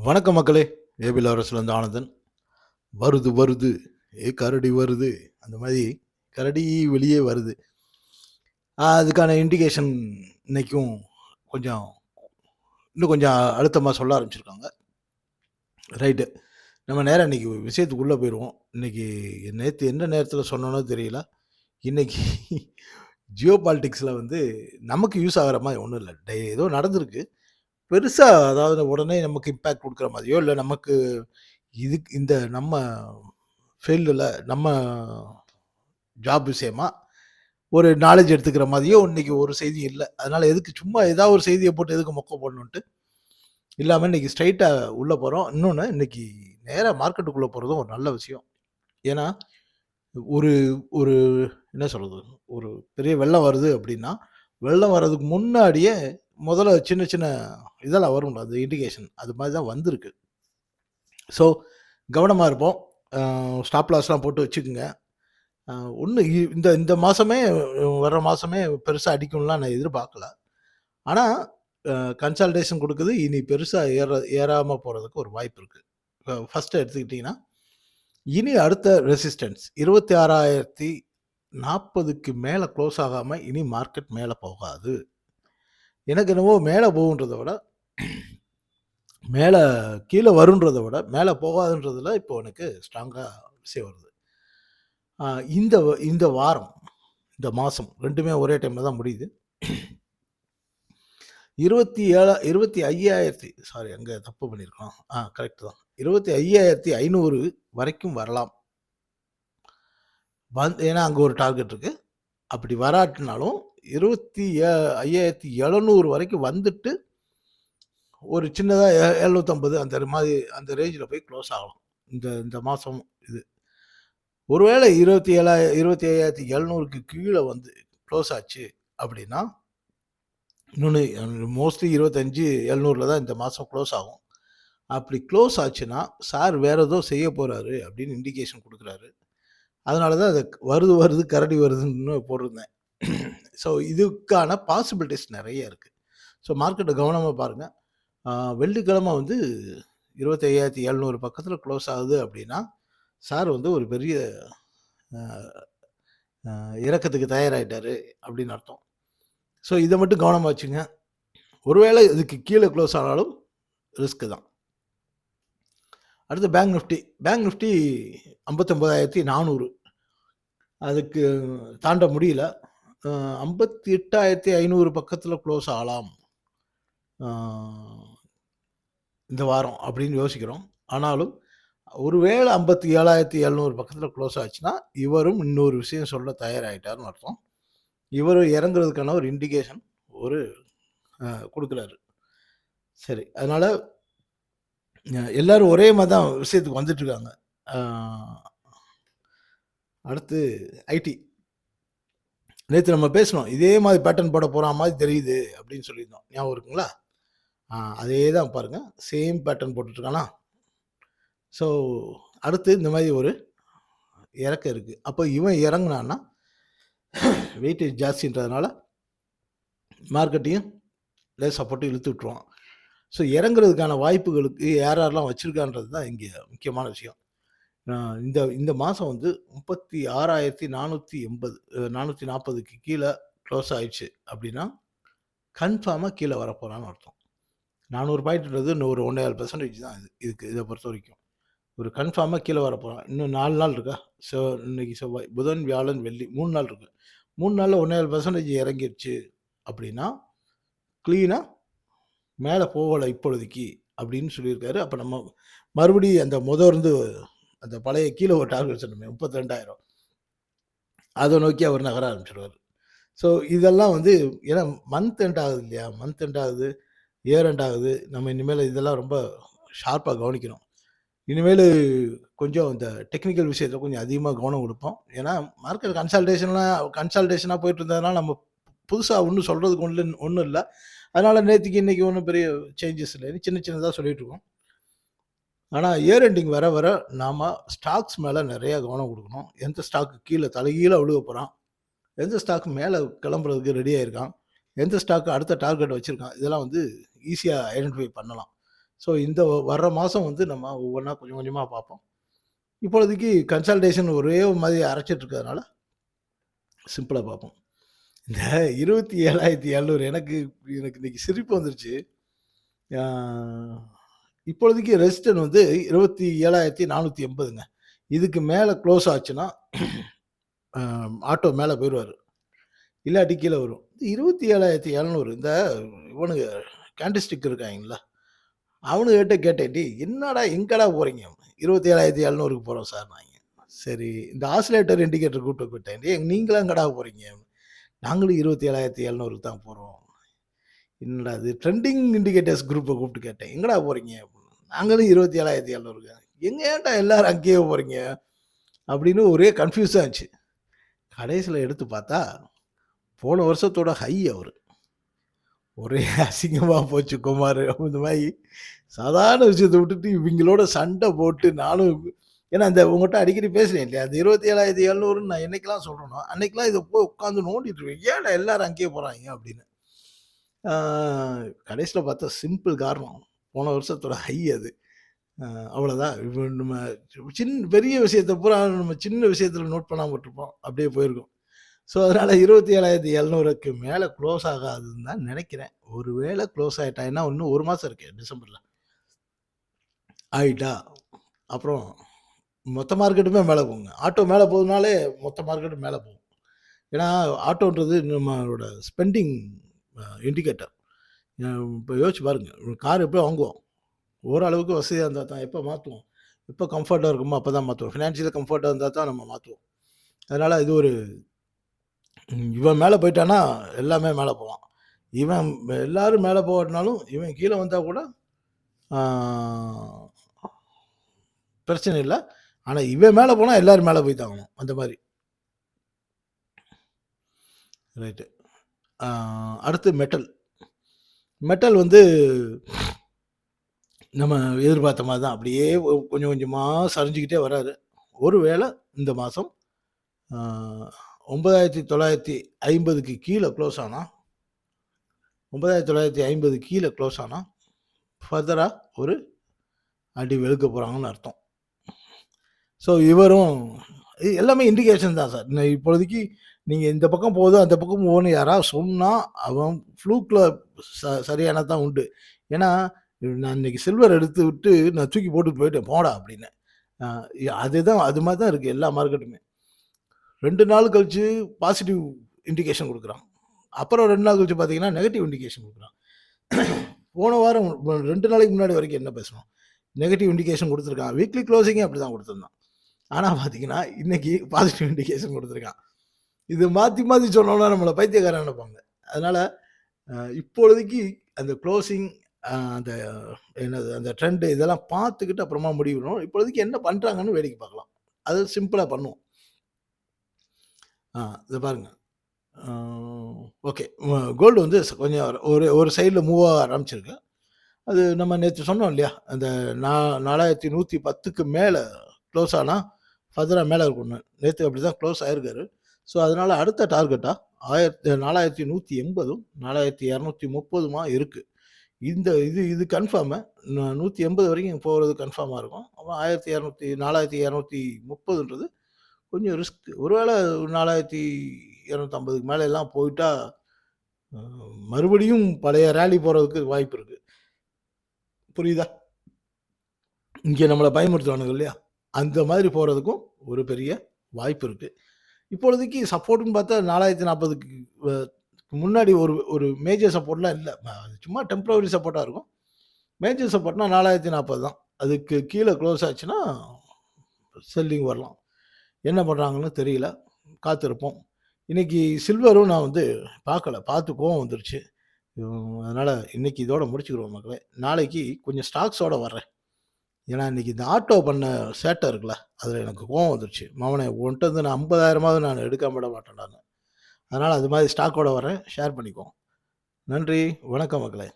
வணக்கம் மக்களே. ஏபிஎல் அரசுலேருந்து ஆனந்தன். வருது வருது கரடி வருது. அந்த மாதிரி கரடி வெளியே வருது. அதுக்கான இண்டிகேஷன் இன்னைக்கும் கொஞ்சம் இன்னும் கொஞ்சம் அழுத்தமாக சொல்ல ஆரம்பிச்சிருக்காங்க. ரைட்டு. நம்ம நேரம் இன்னைக்கு விஷயத்துக்குள்ளே போயிடுவோம். இன்னைக்கு நேற்று எந்த நேரத்தில் சொன்னோன்னோ தெரியல. இன்னைக்கு ஜியோ பாலிட்டிக்ஸில் வந்து நமக்கு யூஸ் ஆகிற மாதிரி ஒன்றும் இல்லை. ஏதோ நடந்திருக்கு. பெருசா அதாவது உடனே நமக்கு இம்பேக்ட் குடுக்குற மாதிரியோ, இல்ல நமக்கு இந்த நம்ம ஃபீல்டுல நம்ம ஜாப் விஷயமா ஒரு நாலேட்ஜ் எடுத்துக்கிற மாதிரியோ இன்னைக்கு ஒரு செய்தி இல்ல. அதனால எதுக்கு சும்மா ஏதாவது ஒரு செய்திய போட்டு எதுக்கு மொக்க போடணுன்ட்டு, இல்லாம இன்னைக்கு ஸ்ட்ரெயிட்டா உள்ள போறோம். இன்னொன்னு இன்னைக்கு நேரா மார்க்கெட்டுக்குள்ள போறதும் ஒரு நல்ல விஷயம். ஏன்னா, ஒரு ஒரு என்ன சொல்றது? ஒரு பெரிய வெள்ளம் வருது அப்படின்னா, வெள்ளம் வர்றதுக்கு முன்னாடியே முதல்ல சின்ன சின்ன இதெல்லாம் வரும்ல. அந்த இண்டிகேஷன் அது மாரி தான் வந்திருக்கு. ஸோ கவனமா இருப்போம். ஸ்டாப் லாஸ்லாம் போட்டு வச்சுக்கங்க. அ ஒண்ணு இந்த இந்த மாசமே வர்ற மாசமே பெருசா அடிக்கும்லாம் நான் எதிர்பார்க்கல. ஆனா கன்சால்டேஷன் குடுக்குது. இனி பெருசா ஏறாம போறதுக்கு ஒரு வாய்ப்பு இருக்கு. ஃபர்ஸ்ட் எடுத்துக்கிட்டீங்கன்னா, இனி அடுத்த ரெசிஸ்டன்ஸ் 26,040க்கு மேல குளோஸ் ஆகாம இனி மார்க்கெட் மேல போகாது. எனக்கு என்னவோ மேல போகுன்றத விட மேல கீழ வரும்ன்றத விட, மேல போகாதுன்றதுல இப்போ எனக்கு ஸ்ட்ராங்கா விஷயம் வருது. அ இந்த இந்த வாரம், இந்த மாசம் 2மே ஒரே டைம்ல தான் முடியுது. 25,000 சாரி அங்க தப்பு பண்ணியிருக்கோம். கரெக்ட் தான். 25,500 வரைக்கும் வரலாம். ஏன்னா அங்க ஒரு டார்கெட் இருக்கு. அப்படி வராட்டினாலும் 25,700 வரைக்கும் வந்துட்டு ஒரு சின்னதா 750 அந்த மாதிரி அந்த ரேஞ்சில போய் க்ளோஸ் ஆகலாம். இந்த இந்த மாசம் இது. ஒருவேளை 25,700க்கு கீழ வந்து க்ளோஸ் ஆச்சு அப்படின்னா, இன்னொன்னு மோஸ்ட்லி 25,700ல தான் இந்த மாசம் க்ளோஸ் ஆகும். அப்படி க்ளோஸ் ஆச்சுன்னா, சார் வேற ஏதோ செய்ய போறாரு அப்படின்னு இண்டிகேஷன் குடுக்குறாரு. அதனால தான் அது வருது வருது கரடி வருதுன்னு போட்டிருந்தேன். ஸோ இதுக்கான பாசிபிலிட்டீஸ் நெறைய இருக்கு. ஸோ மார்க்கெட்ட கவனமா பாருங்க. வெள்ளிக்கிழமை வந்து 25,700 பக்கத்துல க்ளோஸ் ஆகுது அப்படின்னா, சார் வந்து ஒரு பெரிய அ அ இறக்கத்துக்கு தயாராயிட்டாரு அப்படின்னு அர்த்தம். ஸோ இத மட்டும் கவனமா வச்சுங்க. ஒருவேளை இதுக்கு கீழ க்ளோஸ் ஆனாலும் ரிஸ்க் தான். அடுத்து பேங்க் நிஃப்டி. பேங்க் நிஃப்டி 59,400 அதுக்கு தாண்ட முடியல. 58,500 பக்கத்துல க்ளோஸ் ஆகலாம். அ இந்த வாரம் அப்படின்னு யோசிக்கிறோம். ஆனாலும் ஒருவேளை 57,700 பக்கத்துல க்ளோஸ் ஆச்சுன்னா, இவரும் இன்னொரு விஷயம் சொல்ல தயாராயிட்டாருன்னு அர்த்தம். இவரு இறங்குறதுக்கான ஒரு இண்டிகேஷன் ஒரு குடுக்குறாரு. சரி. அதனால எல்லாரும் ஒரே மாரி தான் விஷயத்துக்கு வந்துட்டுருக்காங்க. அ அடுத்து ஐடி. நேத்து நம்ம பேசினோம். இதே மாரி பேட்டர்ன் போட போற மாரி தெரியுது அப்படின்னு சொல்லியிருந்தோம். ஞாபகம் இருக்குங்களா? அதே தான் பாருங்க. Same pattern போட்டுட்டுருக்கானா? ஸோ அடுத்து இந்த மாரி ஒரு இறக்கம் இருக்கு. அப்போ இவன் இறங்குனான்னா, வெயிட்டேஜ் ஜாஸ்தின்றதுனால மார்க்கெட்டையும் லேசா போட்டு இழுத்து விட்டுருவான். ஸோ இறங்குறதுக்கான வாய்ப்புகளுக்கு யார் யாரெல்லாம் வச்சிருக்கான்றது தான் இங்க முக்கியமான விஷயம். அ இந்த இந்த மாசம் வந்து 36,480 440க்கு கீழ க்ளோஸ் ஆயிடுச்சு அப்படின்னா, கன்ஃபார்மா கீழ வரப்போறான்னு அர்த்தம். 400 பாயிண்ட்ன்றது இன்னும் ஒரு 1 1/2% தான் இது. இதுக்கு இத பொறுத்தவரைக்கும். ஒரு கன்ஃபார்மா கீழ வரப்போறான். இன்னும் 4 நாள் இருக்கா? இன்னைக்கு செவ்வாய், புதன், வியாழன், வெள்ளி 3 நாள் இருக்கு. 3 நாள்ல 1 1/2% இறங்கிருச்சு அப்படின்னா, கிளீனா மேல போகல இப்பொழுதைக்கு அப்படின்னு சொல்லியிருக்காரு. அப்ப நம்ம மறுபடியும் அந்த இருந்து அந்த பழைய கீழ ஒரு டார்கெட் சொன்னோமே 32,000 அத நோக்கி அவர் நகர ஆரம்பிச்சுருவாரு. ஸோ இதெல்லாம் வந்து ஏன்னா மந்த் எண்ட் ஆகுது இல்லையா? மந்த் எண்ட் ஆகுது, இயர் எண்ட் ஆகுது. நம்ம இனிமேல் இதெல்லாம் ரொம்ப ஷார்ப்பா கவனிக்கணும். இனிமேலு கொஞ்சம் இந்த டெக்னிக்கல் விஷயத்துல கொஞ்சம் அதிகமா கவனம் குடுப்போம். ஏன்னா மார்க்கெட் கன்சால்டேஷனா போயிட்டு இருந்ததுனால நம்ம புதுசா ஒண்ணும் சொல்றதுக்கு ஒண்ணும் இல்ல. அதனால நேத்திக்கு இன்னைக்கு ஒண்ணும் பெரிய சேஞ்சஸ் இல்ல. சின்ன சின்னதா சொல்லிட்டு இருக்கோம். ஆனா இயர் எண்டிங் வர வர நாம ஸ்டாக்ஸ் மேல நெறைய கவனம் குடுக்கணும். எந்த ஸ்டாக் கீழ தலைகீழா விழுக போறான்? எந்த ஸ்டாக் மேல கிளம்புறதுக்கு ரெடி ஆயிருக்கான்? எந்த ஸ்டாக் அடுத்த டார்கெட் வச்சிருக்கான்? இதெல்லாம் வந்து ஈஸியா ஐடென்டிஃபை பண்ணலாம். ஸோ இந்த வர்ற மாதம் வந்து நம்ம ஒவ்வொன்றா கொஞ்சம் கொஞ்சமாக பார்ப்போம். இப்பொழுதைக்கு கன்சால்டேஷன் ஒரே மாதிரி அரைச்சிட்டு இருக்கிறதுனால சிம்பிளாக பார்ப்போம். இந்த 27,700 எனக்கு எனக்கு இன்னைக்கு சிரிப்பு வந்துருச்சு. ஆ, இப்பொழுதைக்கு ரெசிஸ்டன் வந்து 27,480ங்க. இதுக்கு மேலே க்ளோஸ் ஆச்சுன்னா ஆட்டோ மேலே போயிடுவார். இல்லாட்டி கீழே வரும். 27,700 இந்த இவனுங்க கேண்டிஸ்டிக் இருக்காங்கல்ல, அவனுங்ககிட்ட கேட்டேன், "டேய் என்னடா எங்கடா போறீங்க?" 27,700க்கு போறோம் சார்னாய்ங்க. சரி இந்த ஆசிலேட்டர் இண்டிகேட்டர் கூப்பிட்டு போயிட்டேன். "டேய் நீங்கலாம் எங்கடா போறீங்க?" நாங்களும் 27,700க்கு தான் போறோம். என்னடா இது ட்ரெண்டிங் இண்டிகேட்டர்ஸ் குரூப்பை கூப்பிட்டு கேட்டேன். "எங்கடா போறீங்க?" அப்படின்னு. நாங்களும் 27,700க்கு. "எங்க ஏன்டா எல்லாரும் அங்கேயே போறீங்க?" அப்படின்னு ஒரே கன்ஃப்யூஸா இருந்துச்சு. கடைசியில எடுத்து பார்த்தா, போன வருஷத்தோட ஹை அவரு. ஒரே அசிங்கமா போச்சு குமாரு. இந்த மாரி சாதாரண விஷயத்த விட்டுட்டு இவங்களோட சண்டை போட்டு நானும் ஏன்னா இந்த உங்கள்ட்ட அடிக்கடி பேசுறேன் இல்லையா? அந்த 27,700ன்னு நான் என்னைக்கெல்லாம் சொல்றேனோ, அன்னைக்கெல்லாம் இத போய் உட்காந்து நோண்டிட்டு இருப்பேன். ஏன்டா எல்லாரும் அங்கேயே போறாய்ங்க அப்படின்னு. ஆ கடைசியில பார்த்தா சிம்பிள் காரணம். போன வருஷத்தோட ஹை அது. அ அவ்வளோதான். இப்ப நம்ம பெரிய விஷயத்த பூரா நம்ம சின்ன விஷயத்துல நோட் பண்ணாம விட்டுருப்போம். அப்படியே போயிருக்கும். ஸோ, அதனால 27,700க்கு மேல க்ளோஸ் ஆகாதுன்னு தான் நெனைக்கிறேன். ஒருவேள க்ளோஸ் ஆயிட்டாங்கன்னா, இன்னும் 1 மாசம் இருக்கு டிசம்பர்ல. ஆயிட்டா, அப்புறம் மொத்த மார்க்கெட்டுமே மேல போகுங்க. ஆட்டோ மேல போகுதுனாலே மொத்த மார்க்கெட்டும் மேல போகும். ஏன்னா, ஆட்டோன்றது நம்மளோட ஸ்பெண்டிங் இண்டிகேட்டர். இப்ப யோசிச்சு பாருங்க. ஒரு கார் எப்போ வாங்குவோம்? ஓரளவுக்கு வசதியா இருந்தா தான். எப்ப மாத்துவோம்? எப்ப கம்ஃபர்ட்டா இருக்குமோ அப்ப தான் மாத்துவோம். ஃபினான்ஷியலா கம்ஃபர்ட்டா இருந்தா தான் நம்ம மாத்துவோம். அதனால இது ஒரு இவன் மேல போயிட்டான்னா, எல்லாமே மேல போவான். இவன் எல்லாரும் மேல போகாட்டினாலும், இவன் கீழ வந்தா கூட ஆ பிரச்சனை இல்ல. ஆனா, இவன் மேல போனா எல்லாரும் மேல போய் தான் ஆகணும். அந்த மாரி. ரைட்டு. ஆ அடுத்து மெட்டல். மெட்டல் வந்து நம்ம எதிர்பார்த்த மாரி தான். அப்படியே கொஞ்சம் கொஞ்சமா சரிஞ்சுக்கிட்டே வராரு. ஒரு வேள இந்த மாசம் ஆ 9,950க்கு கீழ க்ளோஸ் ஆனா 9,950 கீழ க்ளோஸ் ஆனா, ஃபர்தரா ஒரு அடி வெளுக்க போறாங்கன்னு அர்த்தம். ஸோ இவரும் எல்லாமே இண்டிகேஷன் தான் சார். இப்பொழுதைக்கு நீங்க இந்த பக்கம் போகுது, அந்த பக்கம் போகுதுன்னு யாராவது சொன்னா, அவன் ஃப்ளூக்ல சரியானது தான் உண்டு. ஏன்னா, நான் இன்னைக்கு சில்வர் எடுத்து விட்டு நான் தூக்கி போட்டுட்டு போயிட்டேன், போடா அப்படின்னு. அ அதுதான் அது மாரி தான் இருக்கு எல்லா மார்க்கெட்டுமே. 2 நாள் கழிச்சு பாசிட்டிவ் இண்டிகேஷன் குடுக்குறான். அப்புறம் 2 நாள் கழிச்சு பார்த்தீங்கன்னா, நெகட்டிவ் இண்டிகேஷன் குடுக்குறான். போன வாரம் 2 நாளைக்கு முன்னாடி வரைக்கும் என்ன பேசுனோம்? நெகட்டிவ் இண்டிகேஷன் குடுத்துருக்கான். வீக்லி குளோசிங்கே அப்படிதான் குடுத்திருந்தான். ஆனா பார்த்தீங்கன்னா, இன்னைக்கு பாசிட்டிவ் இண்டிகேஷன் குடுத்துருக்கான். இது மாத்தி மாத்தி சொன்னோம்னா நம்மள பைத்தியக்காரன் நெனைப்பாங்க. அதனால இப்பொழுதைக்கு அந்த குளோசிங் அந்த என்னது அந்த ட்ரெண்ட் இதெல்லாம் பார்த்துக்கிட்டு அப்புறமா முடிவெடுக்கணும். இப்பொழுதைக்கு என்ன பண்றாங்கன்னு வேடிக்கை பார்க்கலாம். அது சிம்பிளா பண்ணுவோம். இத பாருங்க. ஆ ஓகே. கோல்டு வந்து கொஞ்சம் ஒரு ஒரு சைடுல மூவ் ஆக ஆரம்பிச்சிருக்கு. அது நம்ம நேத்து சொன்னோம் இல்லையா? அந்த நா 4110க்கு மேல க்ளோஸ் ஆனா, ஃபர்தரா மேல இருக்கும்னு. நேத்து அப்படிதான் க்ளோஸ் ஆயிருக்காரு. ஸோ, அதனால அடுத்த டார்கெட்டா 4180ம், 4230மா இருக்கு. இந்த இது இது கன்ஃபார்மு. 180 வரைக்கும் போறது கன்ஃபார்மா இருக்கும். அப்புறம் 1200 4230ன்றது கொஞ்சம் ரிஸ்க். ஒருவேள 4250க்கு மேல எல்லாம் போயிட்டா, அ மறுபடியும் பழைய ராலி போறதுக்கு வாய்ப்பு இருக்கு. புரியுதா? இங்க நம்மள பயமுறுத்துவானுங்க இல்லையா? அந்த மாதிரி போறதுக்கும் ஒரு பெரிய வாய்ப்பு இருக்கு. இப்பொழுதைக்கு சப்போர்ட்ன்னு பார்த்தா 4040க்கு அ முன்னாடி ஒரு ஒரு மேஜர் சப்போர்ட்லாம் இல்ல. சும்மா டெம்பரவரி சப்போர்ட்டா இருக்கும். மேஜர் சப்போர்ட்னா 4040 தான். அதுக்கு கீழ க்ளோஸ் ஆச்சுன்னா, செல்லிங் வரலாம். என்ன பண்றாங்கன்னு தெரியல. காத்திருப்போம். இன்னைக்கு சில்வரும் நான் வந்து பார்க்கல. பார்த்து கோவம் வந்துருச்சு. அதனால இன்னைக்கு இதோட முடிச்சுக்குருவோம் மக்களே. நாளைக்கு கொஞ்சம் ஸ்டாக்ஸோட வர்றேன். ஏன்னா, இன்னைக்கு இந்த ஆட்டோ பண்ண சேட்ட இருக்குல்ல, அதில எனக்கு கோவம் வந்துருச்சு. மவனே உன்ட்ட இருந்து நான் 50,000மாவது நான் எடுக்காம விட மாட்டேன்டான்னு. அதனால அது மாரி ஸ்டாக்கோட வரேன். ஷேர் பண்ணிக்குவோம். நன்றி. வணக்கம் மக்களே.